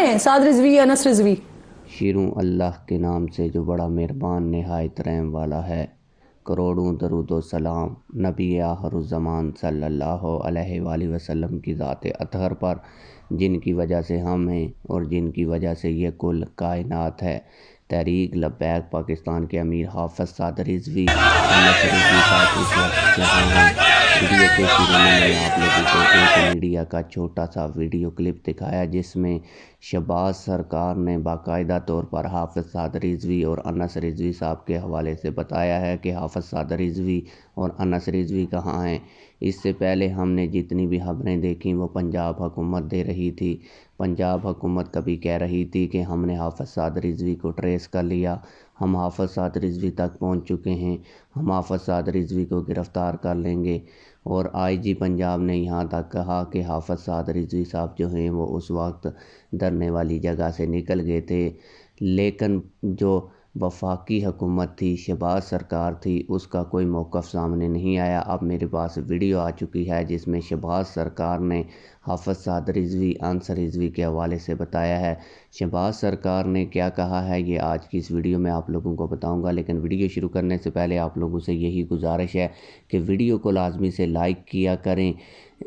कहाँ हैं साद रिजवी, अनस रिजवी? शुरू अल्लाह के नाम से जो बड़ा मेहरबान निहायत रहम वाला है। करोड़ों दरूद व सलाम नबी आखिरुज़्ज़मान सल्लल्लाहु अलैहि वसल्लम की ज़ात अतहर पर, जिनकी वजह से हम हैं और जिनकी वजह से ये कुल कायनात है। तहरीक लब्बैक पाकिस्तान के अमीर हाफ़िज़ साद रिज़वी अनस रिज़वी साहब इस वक्त जहाँ हैं। वीडियो के शुरू में मैंने आप लोगों को एक मीडिया का छोटा सा वीडियो क्लिप दिखाया, जिसमें शहबाज सरकार ने बाकायदा तौर पर हाफ़िज़ साद रिज़वी और अनस रिज़वी साहब के हवाले से बताया है कि हाफ़िज़ साद रिज़वी और अनस रिज़वी कहाँ हैं। इससे पहले हमने जितनी भी खबरें देखी वो पंजाब हुकूमत दे रही थी। पंजाब हुकूमत कभी कह रही थी कि हमने हाफ़िज़ साद रिज़वी को ट्रेस कर लिया, हम हाफ़िज़ साद रिज़वी तक पहुंच चुके हैं, हम हाफ़िज़ साद रिज़वी को गिरफ़्तार कर लेंगे। और आईजी पंजाब ने यहाँ तक कहा कि हाफ़िज़ साद रिज़वी साहब जो हैं वो उस वक्त डरने वाली जगह से निकल गए थे। लेकिन जो वफाकी हुकूमत थी, शहबाज सरकार थी, उसका कोई मौक़िफ़ सामने नहीं आया। अब मेरे पास वीडियो आ चुकी है जिसमें शहबाज सरकार ने हाफ़िज़ साद रिज़वी, अनस रिज़वी के हवाले से बताया है। शहबाज सरकार ने क्या कहा है ये आज की इस वीडियो में आप लोगों को बताऊंगा। लेकिन वीडियो शुरू करने से पहले आप लोगों से यही गुजारिश है कि वीडियो को लाजमी से लाइक किया करें,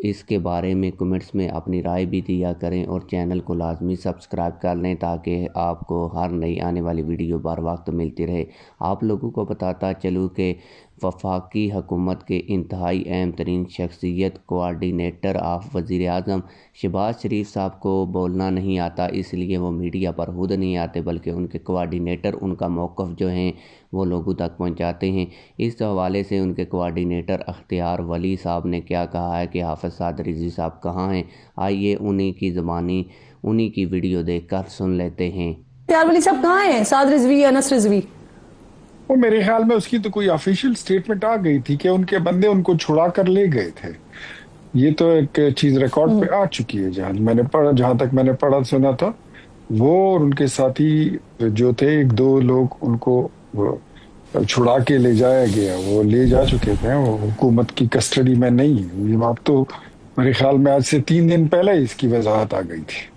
इसके बारे में कमेंट्स में अपनी राय भी दिया करें और चैनल को लाजमी सब्सक्राइब कर लें ताकि आपको हर नई आने वाली वीडियो बर वक्त मिलती रहे। आप लोगों को बताता चलूँ कि वफाकी हुकूमत के इंतहाई अहम तरीन शख्सियत कोआर्डिनेटर ऑफ वज़ीर आज़म शहबाज शरीफ साहब को बोलना नहीं आता, इसलिए वो मीडिया पर खुद नहीं आते बल्कि उनके कोआर्डिनेटर उनका मौक़िफ़ जो हैं वो लोगों तक पहुंचाते हैं। इस हवाले से उनके कोआर्डिनेटर अख्तियार वली साहब ने क्या कहा है कि हाफ़िज़ साद रिज़वी साहब कहाँ हैं, आइए उन्हीं की ज़बानी उन्हीं की वीडियो देखकर सुन लेते हैं। अख्तियार वली साहब कहाँ हैं साद रिजवी, अनस रिजवी? वो मेरे ख्याल में उसकी तो कोई ऑफिशियल स्टेटमेंट आ गई थी कि उनके बंदे उनको छुड़ा कर ले गए थे। ये तो एक चीज रिकॉर्ड पे आ चुकी है, जहां तक मैंने पढ़ा सुना था। वो और उनके साथी जो थे, एक दो लोग, उनको वो छुड़ा के ले जाया गया, वो ले जा चुके थे, वो हुकूमत की कस्टडी में नहीं है। ये बात तो मेरे ख्याल में आज से 3 दिन पहले इसकी वजाहत आ गई थी।